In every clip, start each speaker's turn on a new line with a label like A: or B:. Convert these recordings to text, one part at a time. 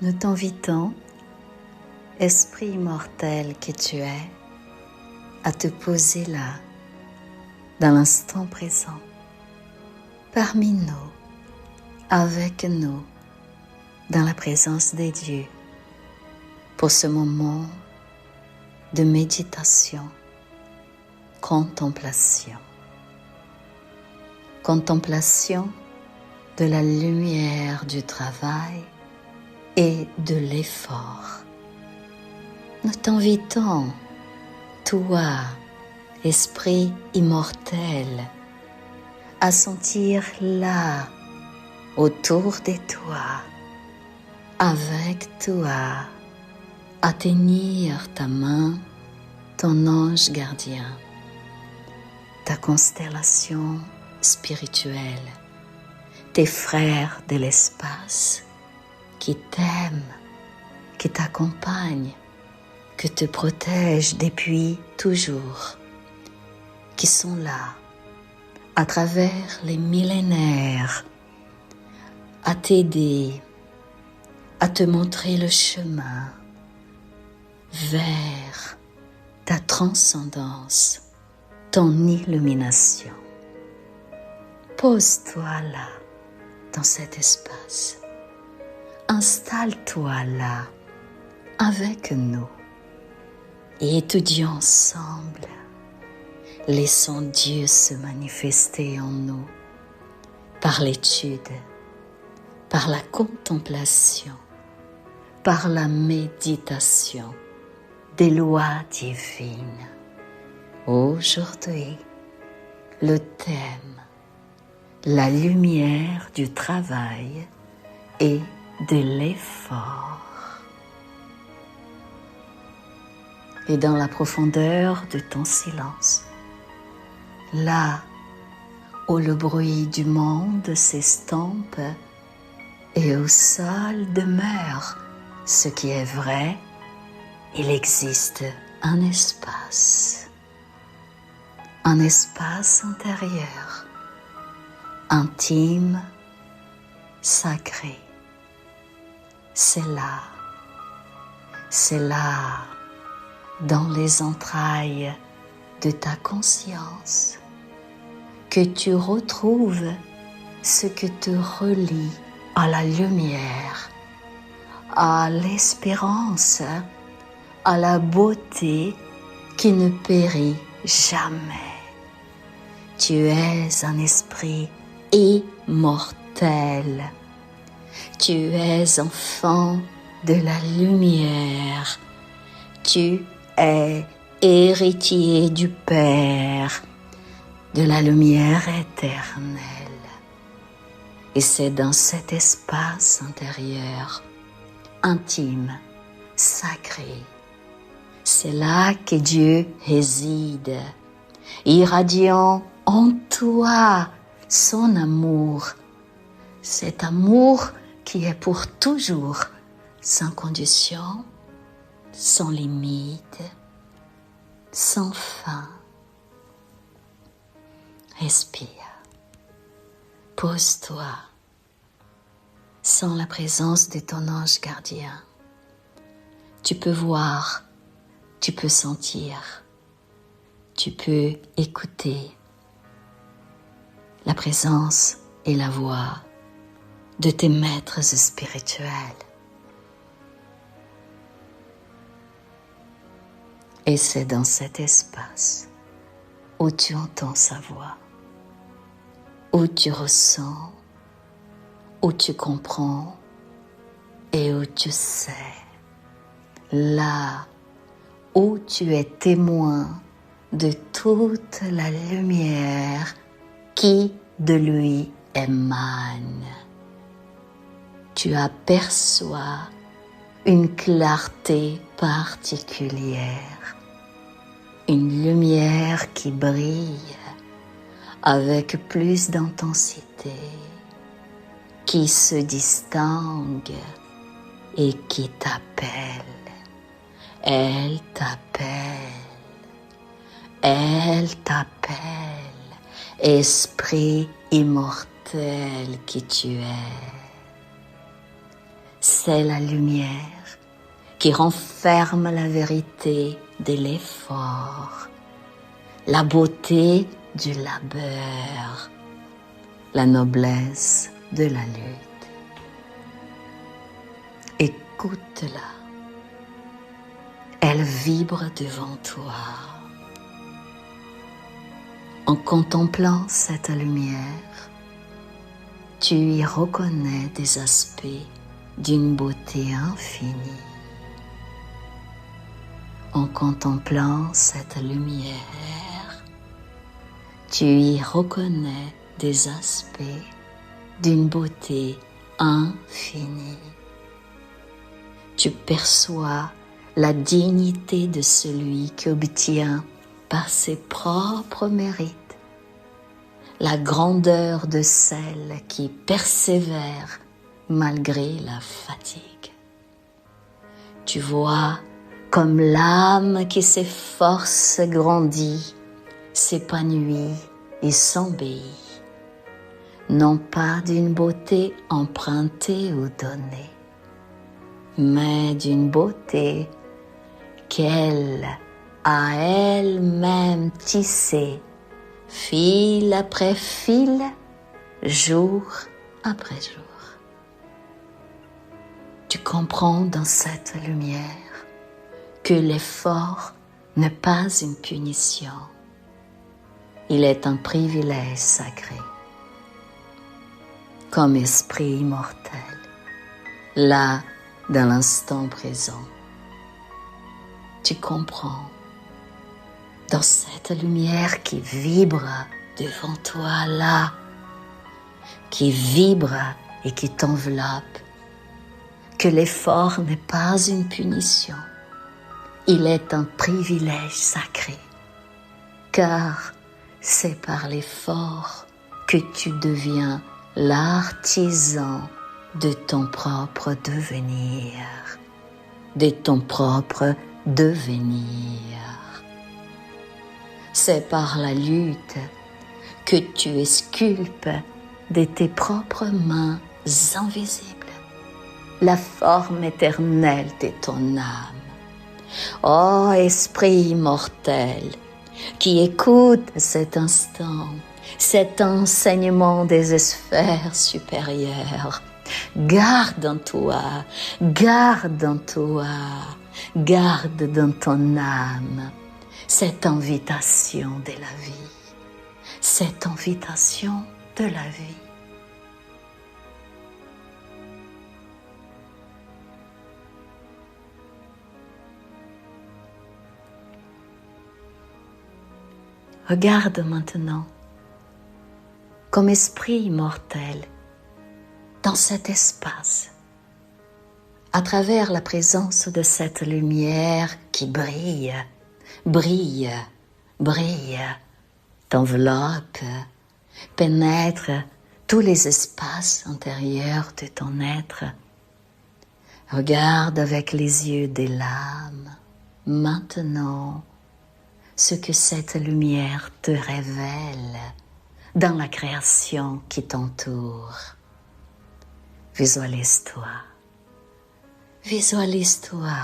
A: nous t'invitons, Esprit immortel que tu es, à te poser là, dans l'instant présent, parmi nous, avec nous, dans la présence des dieux, pour ce moment de méditation, contemplation. Contemplation de la lumière du travail et de l'effort. Nous t'invitons, toi, Esprit immortel, à sentir là, autour de toi, avec toi, à tenir ta main, ton ange gardien, ta constellation spirituelle, tes frères de l'espace qui t'aiment, qui t'accompagnent, qui te protègent depuis toujours, qui sont là, à travers les millénaires, à t'aider, à te montrer le chemin vers ta transcendance, ton illumination. Pose-toi là, dans cet espace. Installe-toi là, avec nous, et étudions ensemble. Laissons Dieu se manifester en nous, par l'étude, par la contemplation, par la méditation des lois divines. Aujourd'hui, le thème, la lumière du travail et de l'effort. Et dans la profondeur de ton silence, là où le bruit du monde s'estompe et où seul demeure ce qui est vrai, il existe un espace intérieur, intime, sacré. C'est là, dans les entrailles de ta conscience, que tu retrouves ce que te relie à la lumière, à l'espérance, à la beauté qui ne périt jamais. Tu es un esprit immortel. Tu es enfant de la lumière. Tu es héritier du Père, de la lumière éternelle. Et c'est dans cet espace intérieur, intime, sacré, c'est là que Dieu réside, irradiant en toi son amour, cet amour qui est pour toujours, sans condition, sans limite, sans fin. Respire, pose-toi, sans la présence de ton ange gardien. Tu peux voir, tu peux sentir, tu peux écouter la présence et la voix de tes maîtres spirituels. Et c'est dans cet espace où tu entends sa voix, où tu ressens, où tu comprends et où tu sais. Là où tu es témoin de toute la lumière qui de lui émane. Tu aperçois une clarté particulière, une lumière qui brille avec plus d'intensité, qui se distingue et qui t'appelle. Elle t'appelle, esprit immortel qui tu es. c'est la lumière qui renferme la vérité de l'effort, la beauté du labeur, la noblesse de la lutte. Écoute-la. Elle vibre devant toi. En contemplant cette lumière, tu y reconnais des aspects d'une beauté infinie. En contemplant cette lumière, tu y reconnais des aspects d'une beauté infinie. Tu perçois la dignité de celui qui obtient par ses propres mérites la grandeur de celle qui persévère malgré la fatigue. Tu vois comme l'âme qui s'efforce grandit, s'épanouit et s'embellit, non pas d'une beauté empruntée ou donnée, mais d'une beauté qu'elle a elle-même tissée, fil après fil, jour après jour. Tu comprends dans cette lumière que l'effort n'est pas une punition, il est un privilège sacré. Comme esprit immortel, là, dans l'instant présent, tu comprends, dans cette lumière qui vibre devant toi là, qui vibre et qui t'enveloppe, que l'effort n'est pas une punition, il est un privilège sacré, car c'est par l'effort que tu deviens l'artisan de ton propre devenir, de ton propre devenir. C'est par la lutte que tu sculptes de tes propres mains invisibles la forme éternelle de ton âme. Ô esprit immortel, qui écoute cet instant, cet enseignement des sphères supérieures, garde en toi, garde en toi, garde dans ton âme cette invitation de la vie, cette invitation de la vie. Regarde maintenant comme esprit immortel dans cet espace, à travers la présence de cette lumière qui brille, brille, brille, t'enveloppe, pénètre tous les espaces intérieurs de ton être. Regarde avec les yeux de l'âme maintenant ce que cette lumière te révèle dans la création qui t'entoure. Visualise-toi, visualise-toi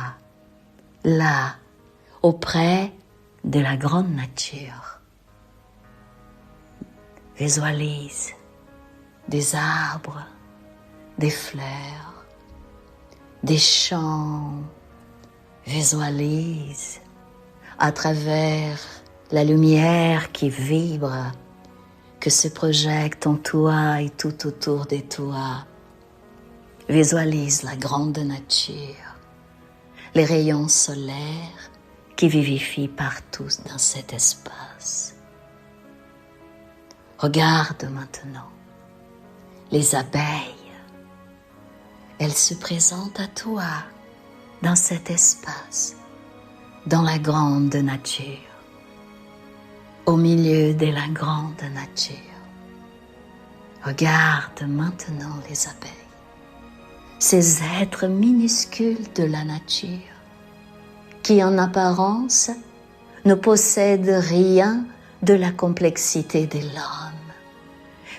A: là, auprès de la grande nature. Visualise des arbres, des fleurs, des champs. Visualise à travers la lumière qui vibre, que se projette en toi et tout autour de toi. Visualise la grande nature, les rayons solaires qui vivifient partout dans cet espace. Regarde maintenant les abeilles. Elles se présentent à toi dans cet espace, dans la grande nature, au milieu de la grande nature. Regarde maintenant les abeilles, ces êtres minuscules de la nature, qui en apparence ne possèdent rien de la complexité de l'homme,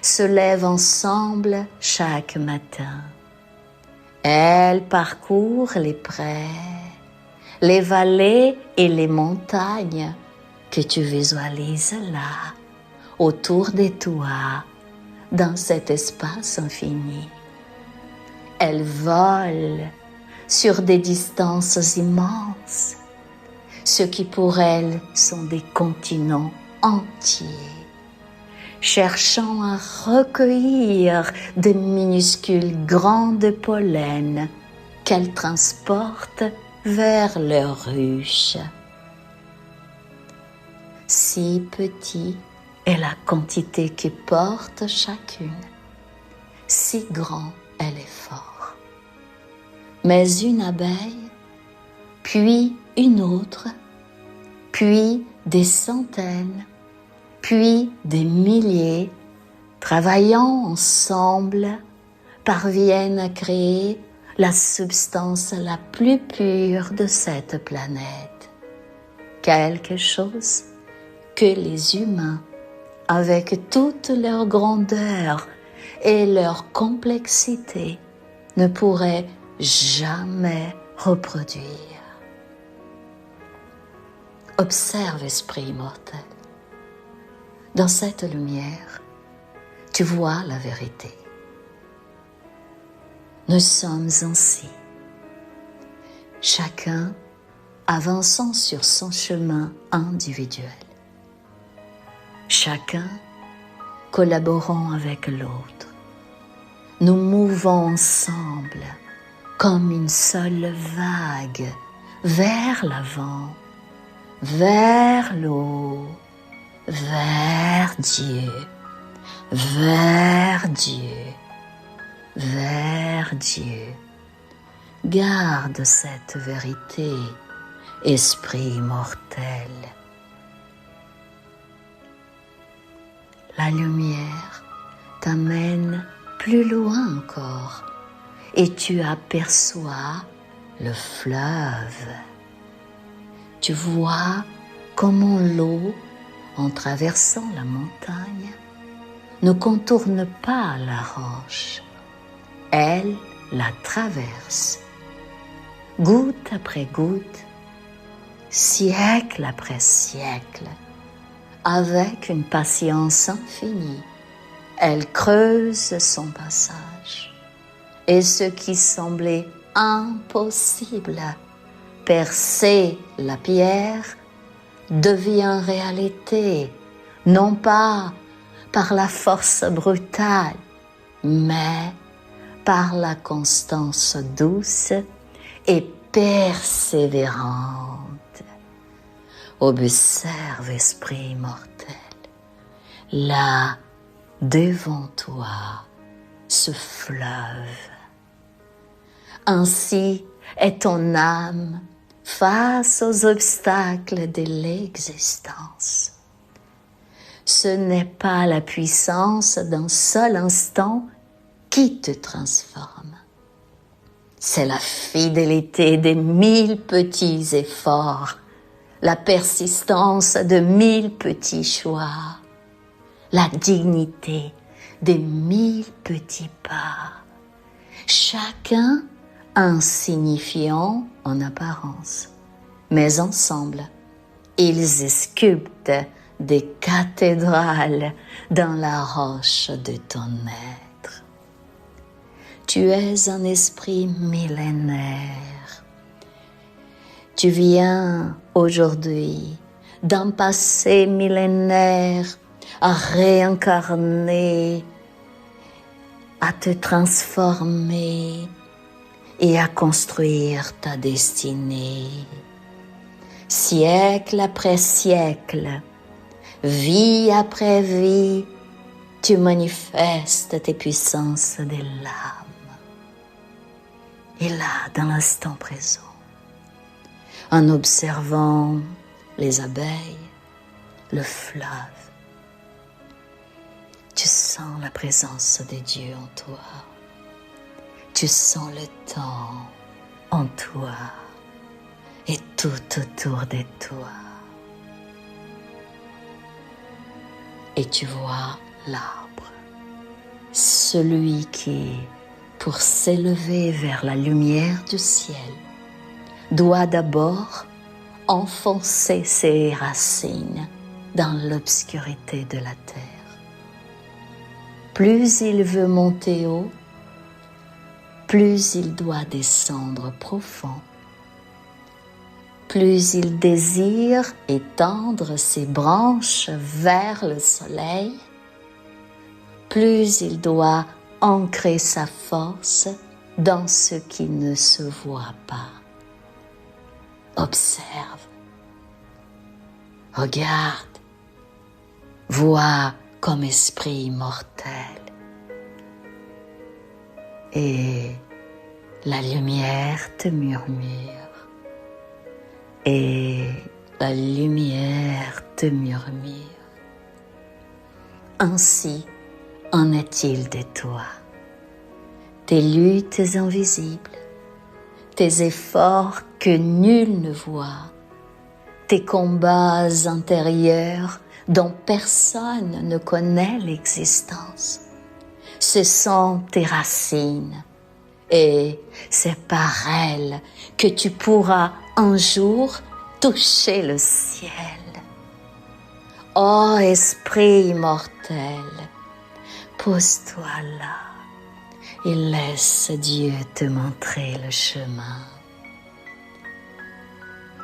A: se lèvent ensemble chaque matin Elle parcourt les prés, les vallées et les montagnes que tu visualises là, autour de toi, dans cet espace infini. Elle vole sur des distances immenses, ce qui pour elle sont des continents entiers, cherchant à recueillir de minuscules grains de pollen qu'elle transporte vers leur ruche. Si petit est la quantité que porte chacune, si grand est l'effort. Mais une abeille, puis une autre, puis des centaines, puis des milliers, travaillant ensemble, parviennent à créer la substance la plus pure de cette planète. Quelque chose que les humains, avec toute leur grandeur et leur complexité, ne pourraient jamais reproduire. Observe, esprit immortel. Dans cette lumière, tu vois la vérité. Nous sommes ainsi, chacun avançant sur son chemin individuel, chacun collaborant avec l'autre. Nous mouvons ensemble comme une seule vague vers l'avant, vers l'eau, vers Dieu, vers Dieu, vers Dieu. Garde cette vérité, esprit immortel. La lumière t'amène plus loin encore et tu aperçois le fleuve. Tu vois comment l'eau, en traversant la montagne, ne contourne pas la roche. Elle la traverse, goutte après goutte, siècle après siècle, avec une patience infinie. Elle creuse son passage, et ce qui semblait impossible, percer la pierre, devient réalité, non pas par la force brutale, mais par la constance douce et persévérante. Observe, esprit immortel, là, devant toi, ce fleuve. Ainsi est ton âme face aux obstacles de l'existence. Ce n'est pas la puissance d'un seul instant qui te transforme. C'est la fidélité des 1000 petits efforts, la persistance de 1000 petits choix, la dignité des 1000 petits pas, chacun insignifiant en apparence, mais ensemble, ils sculptent des cathédrales dans la roche de ton être. Tu es un esprit millénaire. Tu viens aujourd'hui d'un passé millénaire à réincarner, à te transformer et à construire ta destinée. Siècle après siècle, vie après vie, tu manifestes tes puissances de l'âme. Et là, dans l'instant présent, en observant les abeilles, le fleuve, tu sens la présence de Dieu en toi. Tu sens le temps en toi et tout autour de toi. Et tu vois l'arbre, celui qui pour s'élever vers la lumière du ciel, doit d'abord enfoncer ses racines dans l'obscurité de la terre. Plus il veut monter haut, plus il doit descendre profond. Plus il désire étendre ses branches vers le soleil, plus il doit ancrer sa force dans ce qui ne se voit pas. Observe, regarde, vois comme esprit immortel. Et la lumière te murmure. Et la lumière te murmure. Ainsi en est-il de toi. Tes luttes invisibles, tes efforts que nul ne voit, tes combats intérieurs dont personne ne connaît l'existence. Ce sont tes racines et c'est par elles que tu pourras un jour toucher le ciel. Ô esprit immortel, pose-toi là et laisse Dieu te montrer le chemin.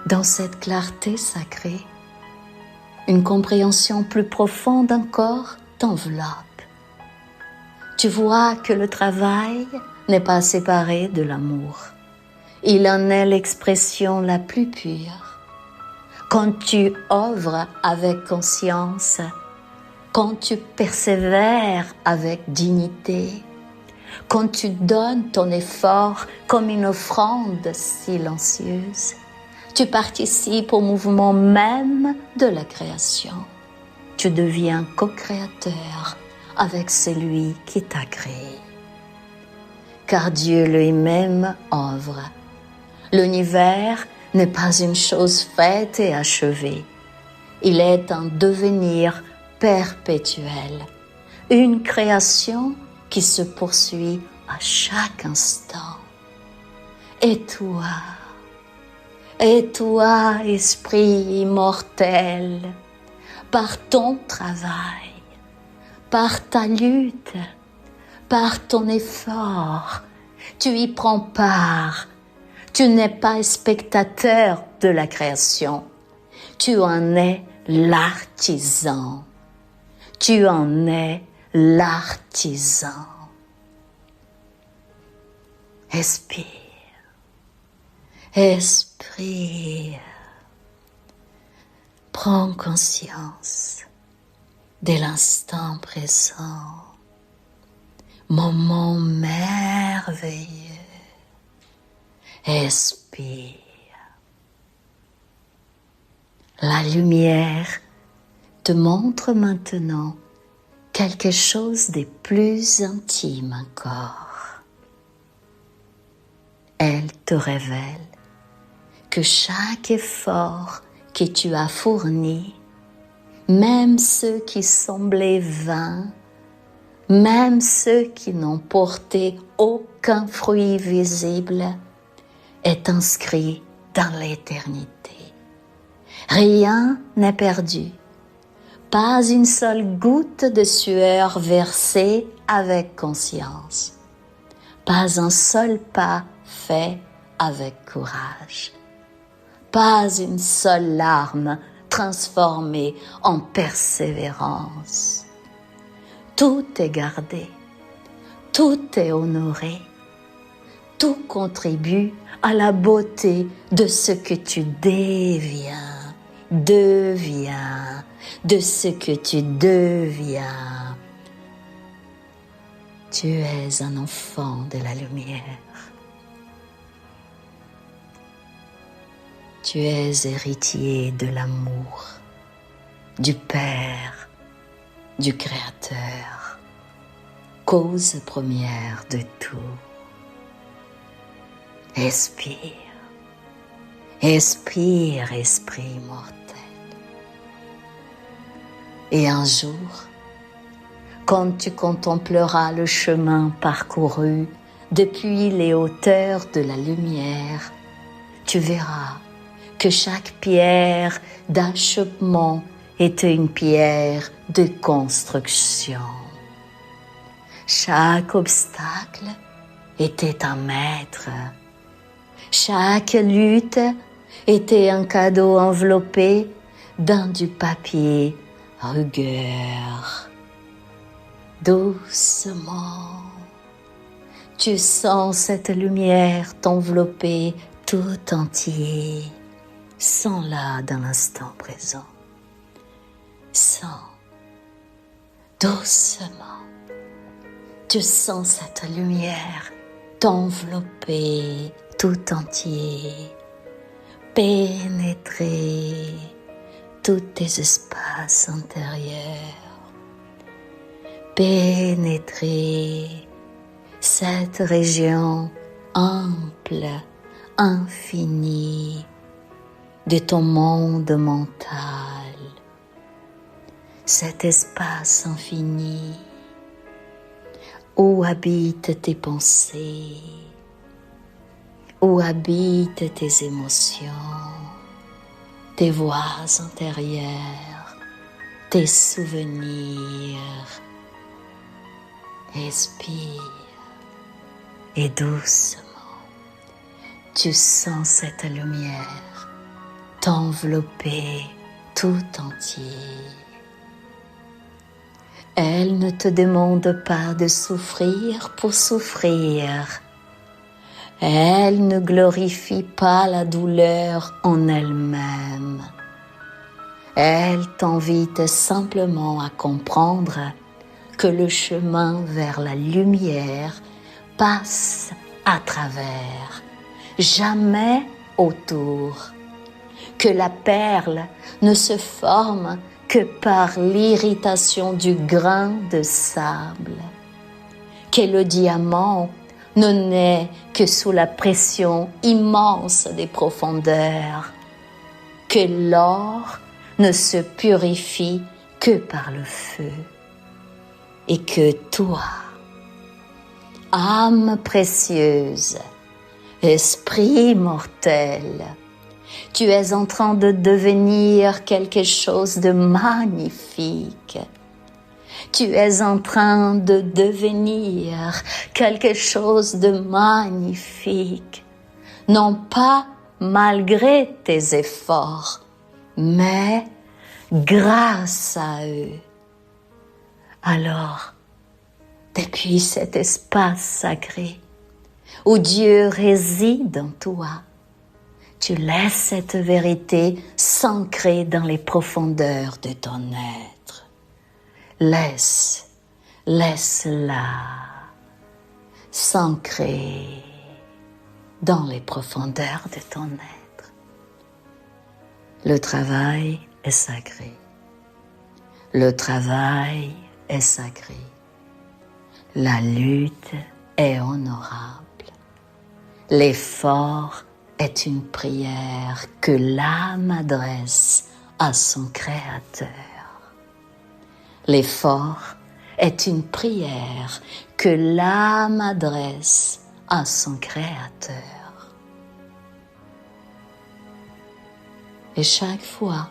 A: Dans cette clarté sacrée, une compréhension plus profonde encore t'enveloppe. Tu vois que le travail n'est pas séparé de l'amour. Il en est l'expression la plus pure. Quand tu œuvres avec conscience, quand tu persévères avec dignité, quand tu donnes ton effort comme une offrande silencieuse, tu participes au mouvement même de la création. Tu deviens co-créateur avec celui qui t'a créé. Car Dieu lui-même œuvre. L'univers n'est pas une chose faite et achevée. Il est un devenir perpétuel, une création qui se poursuit à chaque instant. Et toi, esprit immortel, par ton travail, par ta lutte, par ton effort, tu y prends part. Tu n'es pas spectateur de la création, tu en es l'artisan. Tu en es l'artisan. Expire, expire. Prends conscience de l'instant présent, moment merveilleux. Expire. La lumière te montre maintenant quelque chose de plus intime encore. Elle te révèle que chaque effort que tu as fourni, même ceux qui semblaient vains, même ceux qui n'ont porté aucun fruit visible, est inscrit dans l'éternité. Rien n'est perdu, pas une seule goutte de sueur versée avec conscience, pas un seul pas fait avec courage, pas une seule larme transformée en persévérance. Tout est gardé, tout est honoré, tout contribue à la beauté de ce que tu deviens, de ce que tu deviens. Tu es un enfant de la lumière. Tu es héritier de l'amour, du Père, du Créateur, cause première de tout. Expire, expire, esprit immortel. Et un jour, quand tu contempleras le chemin parcouru depuis les hauteurs de la lumière, tu verras que chaque pierre d'achoppement était une pierre de construction. Chaque obstacle était un maître. Chaque lutte était un cadeau enveloppé dans du papier rugueur. Doucement, tu sens cette lumière t'envelopper tout entier. Sens-la dans l'instant présent. Sens doucement. Tu sens cette lumière t'envelopper tout entier, pénétrer tous tes espaces intérieurs, pénétrer cette région ample, infinie de ton monde mental, cet espace infini où habitent tes pensées, où habitent tes émotions, tes voix intérieures, tes souvenirs. Respire et doucement, tu sens cette lumière t'envelopper tout entier. Elle ne te demande pas de souffrir pour souffrir. Elle ne glorifie pas la douleur en elle-même. Elle t'invite simplement à comprendre que le chemin vers la lumière passe à travers, jamais autour. Que la perle ne se forme que par l'irritation du grain de sable. Que le diamant ne naît que sous la pression immense des profondeurs. Que l'or ne se purifie que par le feu. Et que toi, âme précieuse, esprit mortel, tu es en train de devenir quelque chose de magnifique. Tu es en train de devenir quelque chose de magnifique. Non pas malgré tes efforts, mais grâce à eux. Alors, depuis cet espace sacré où Dieu réside en toi, tu laisses cette vérité s'ancrer dans les profondeurs de ton être. Laisse-la s'ancrer dans les profondeurs de ton être. Le travail est sacré. Le travail est sacré. La lutte est honorable. L'effort est une prière que l'âme adresse à son Créateur. L'effort est une prière que l'âme adresse à son Créateur. Et chaque fois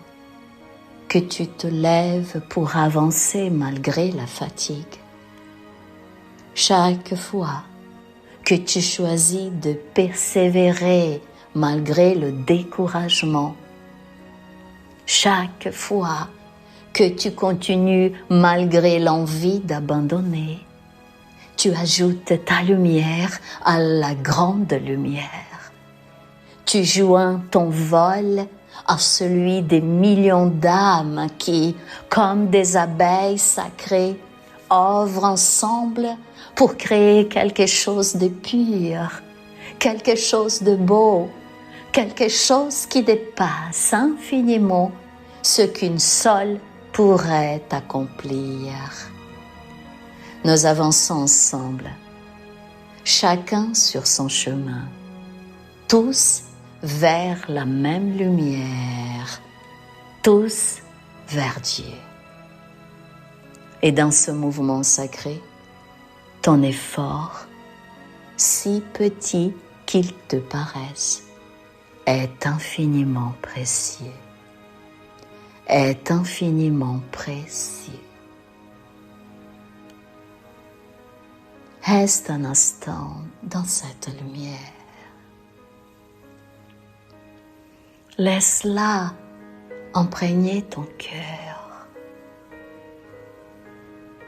A: que tu te lèves pour avancer malgré la fatigue, chaque fois que tu choisis de persévérer malgré le découragement, chaque fois que tu continues malgré l'envie d'abandonner, tu ajoutes ta lumière à la grande lumière. Tu joins ton vol à celui des millions d'âmes qui, comme des abeilles sacrées, œuvrent ensemble pour créer quelque chose de pur, quelque chose de beau, quelque chose qui dépasse infiniment ce qu'une seule pourrait accomplir. Nous avançons ensemble, chacun sur son chemin, tous vers la même lumière, tous vers Dieu. Et dans ce mouvement sacré, ton effort si petit qu'il te paraisse, est infiniment précieux, est infiniment précieux. Reste un instant dans cette lumière. Laisse-la imprégner ton cœur.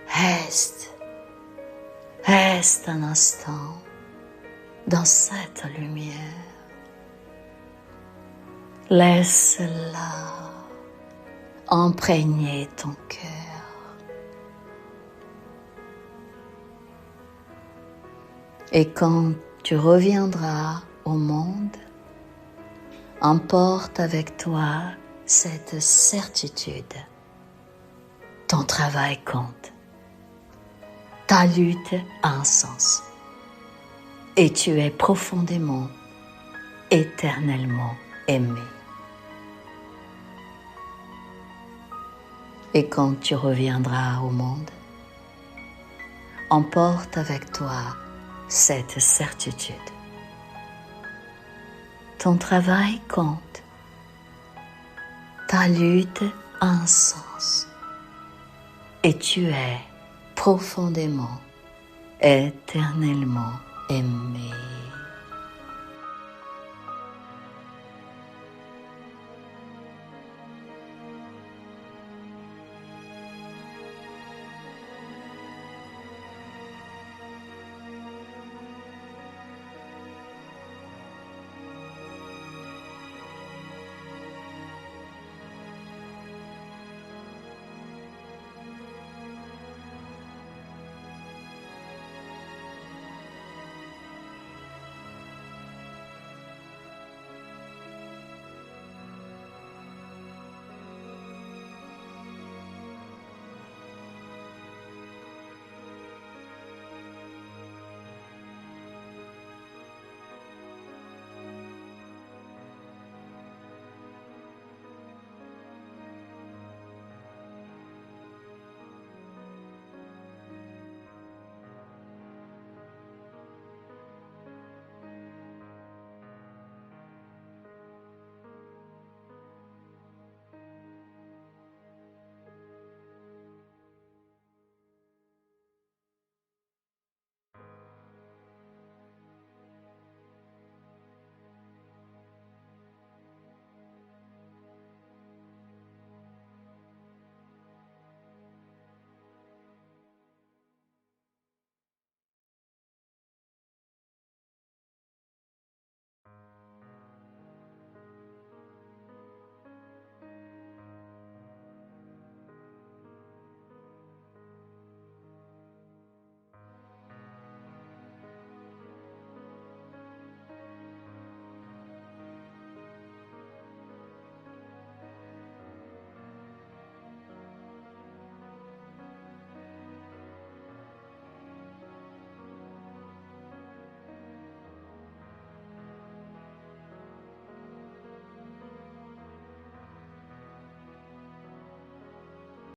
A: Reste un instant dans cette lumière. Laisse-la imprégner ton cœur. Et quand tu reviendras au monde, emporte avec toi cette certitude. Ton travail compte. Ta lutte a un sens. Et tu es profondément, éternellement aimé. Et quand tu reviendras au monde, emporte avec toi cette certitude. Ton travail compte. Ta lutte a un sens. Et tu es profondément, éternellement aimé.